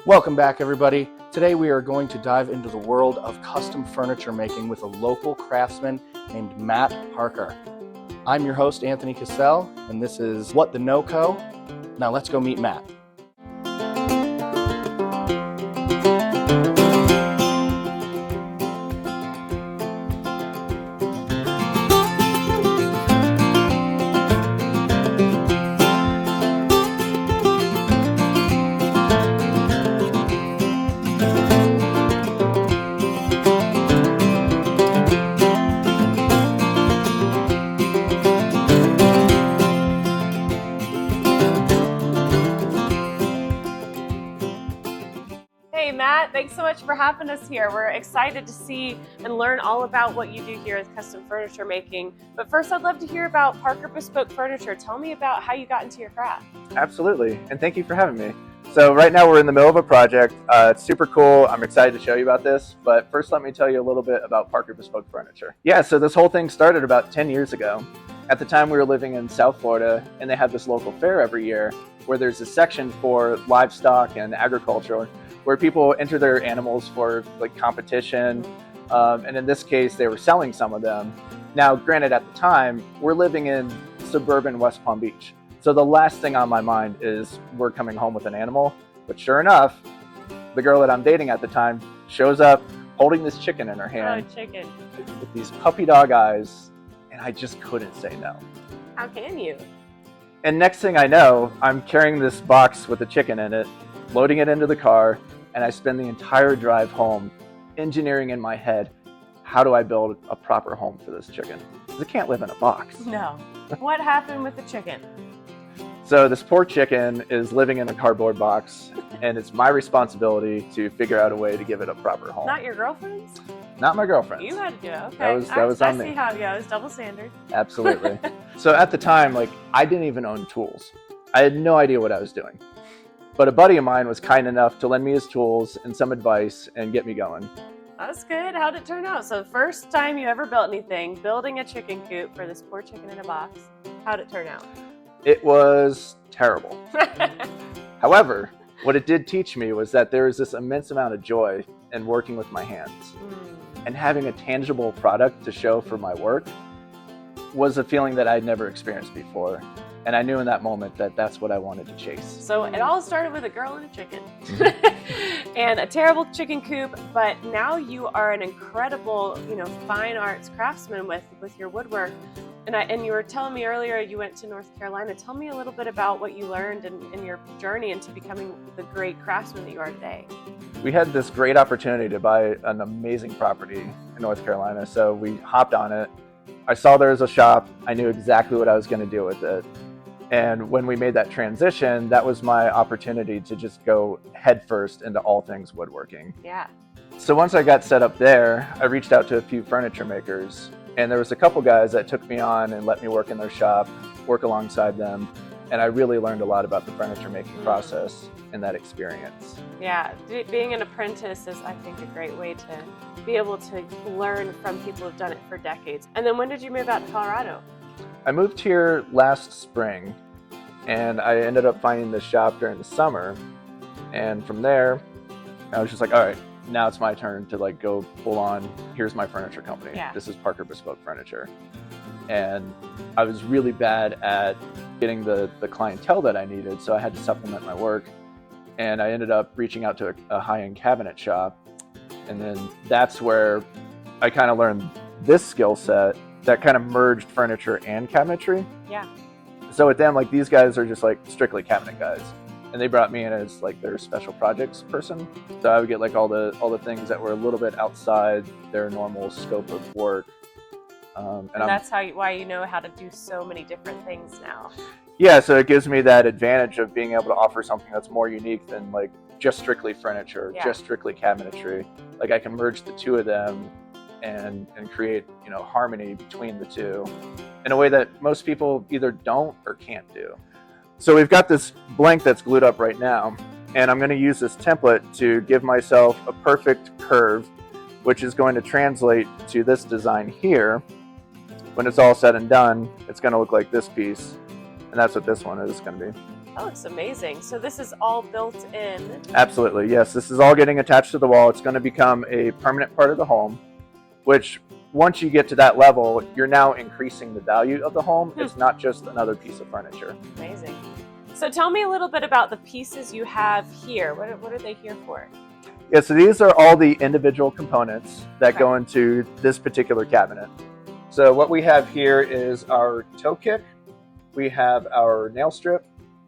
Welcome back, everybody. Today we are going to dive into the world of custom furniture making with a local craftsman named Matt Parker. I'm your host, Anthony Cassell, and this is What the No Co. Now let's go meet Matt. Hey Matt, thanks so much for having us here. We're excited to see and learn all about what you do here with custom furniture making. But first, I'd love to hear about Parker Bespoke Furniture. Tell me about how you got into your craft. Absolutely, and thank you for having me. So right now we're in the middle of a project. It's super cool. I'm excited to show you about this, but first let me tell you a little bit about Parker Bespoke Furniture. Yeah, so this whole thing started about 10 years ago. At the time we were living in South Florida, and they had this local fair every year where there's a section for livestock and agriculture where people enter their animals for like competition. And in this case, they were selling some of them. Now, granted, at the time, we're living in suburban West Palm Beach. So the last thing on my mind is we're coming home with an animal. But sure enough, the girl that I'm dating at the time shows up holding this chicken in her hand. Oh, chicken. With these puppy dog eyes, and I just couldn't say no. How can you? And next thing I know, I'm carrying this box with the chicken in it, loading it into the car, and I spend the entire drive home engineering in my head, how do I build a proper home for this chicken? Because it can't live in a box. No. What happened with the chicken? So this poor chicken is living in a cardboard box, and it's my responsibility to figure out a way to give it a proper home. Not your girlfriend's? Not my girlfriend's. You had to do it. Okay. That was on me. I see how it goes. Double standard. Absolutely. So at the time, I didn't even own tools. I had no idea what I was doing. But a buddy of mine was kind enough to lend me his tools and some advice and get me going. That's good. How'd it turn out? So first time you ever built anything, building a chicken coop for this poor chicken in a box. How'd it turn out? It was terrible. However, what it did teach me was that there is this immense amount of joy in working with my hands. And having a tangible product to show for my work was a feeling that I'd never experienced before. And I knew in that moment that that's what I wanted to chase. So it all started with a girl and a chicken and a terrible chicken coop, but now you are an incredible, fine arts craftsman with your woodwork. And you were telling me earlier you went to North Carolina. Tell me a little bit about what you learned in your journey into becoming the great craftsman that you are today. We had this great opportunity to buy an amazing property in North Carolina. So we hopped on it. I saw there was a shop. I knew exactly what I was going to do with it. And when we made that transition, that was my opportunity to just go headfirst into all things woodworking. Yeah. So once I got set up there, I reached out to a few furniture makers. And there was a couple guys that took me on and let me work in their shop, work alongside them. And I really learned a lot about the furniture making process in that experience. Yeah, being an apprentice is, I think, a great way to be able to learn from people who've done it for decades. And then when did you move out to Colorado? I moved here last spring, and I ended up finding this shop during the summer. And from there, I was just like, all right, now it's my turn to go full on, here's my furniture company. Yeah. This is Parker Bespoke Furniture. And I was really bad at getting the clientele that I needed, so I had to supplement my work. And I ended up reaching out to a high-end cabinet shop. And then that's where I kind of learned this skill set that kind of merged furniture and cabinetry. Yeah. So with them, these guys are just strictly cabinet guys. And they brought me in as their special projects person. So I would get all the things that were a little bit outside their normal scope of work. And that's why you know how to do so many different things now. Yeah, so it gives me that advantage of being able to offer something that's more unique than just strictly furniture, just strictly cabinetry. I can merge the two of them and create harmony between the two in a way that most people either don't or can't do. So we've got this blank that's glued up right now, and I'm going to use this template to give myself a perfect curve, which is going to translate to this design here. When it's all said and done, it's going to look like this piece, and that's what this one is going to be. That looks amazing. So this is all built in. Absolutely, yes. This is all getting attached to the wall. It's going to become a permanent part of the home, which once you get to that level, you're now increasing the value of the home. It's not just another piece of furniture. Amazing. So tell me a little bit about the pieces you have here. What are they here for? Yeah, so these are all the individual components that go into this particular cabinet. So what we have here is our toe kick. We have our nail strip.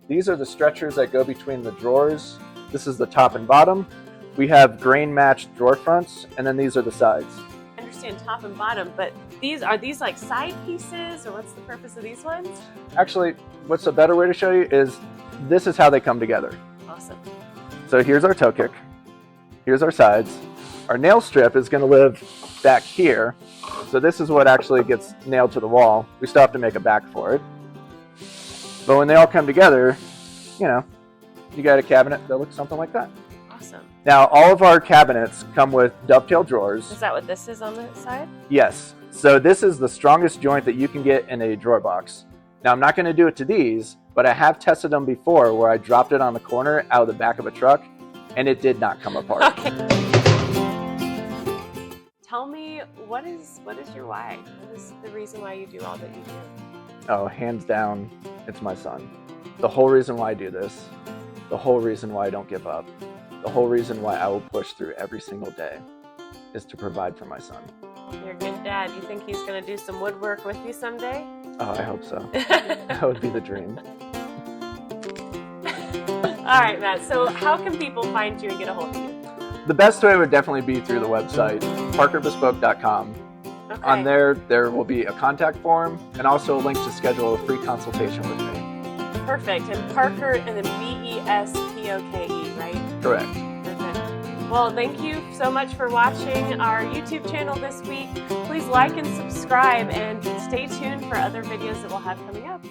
These are the stretchers that go between the drawers. This is the top and bottom. We have grain matched drawer fronts, and then these are the sides. I understand top and bottom, but are these like side pieces, or what's the purpose of these ones? Actually, what's a better way to show you is this is how they come together. Awesome. So here's our toe kick. Here's our sides. Our nail strip is going to live back here. So this is what actually gets nailed to the wall. We still have to make a back for it. But when they all come together, you know, you got a cabinet that looks something like that. Awesome. Now, all of our cabinets come with dovetail drawers. Is that what this is on the side? Yes. So this is the strongest joint that you can get in a drawer box. Now, I'm not going to do it to these, but I have tested them before where I dropped it on the corner out of the back of a truck, and it did not come apart. Okay. Tell me, what is your why? What is the reason why you do all that you do? Oh, hands down, it's my son. The whole reason why I do this, the whole reason why I don't give up, the whole reason why I will push through every single day is to provide for my son. You're a good dad. You think he's going to do some woodwork with you someday? Oh, I hope so. That would be the dream. All right, Matt. So how can people find you and get a hold of you? The best way would definitely be through the website, parkerbespoke.com. Okay. On there will be a contact form and also a link to schedule a free consultation with me. Perfect. And Parker, and then BESPOKE, right? Correct. Perfect. Well, thank you so much for watching our YouTube channel this week. Please like and subscribe, and stay tuned for other videos that we'll have coming up.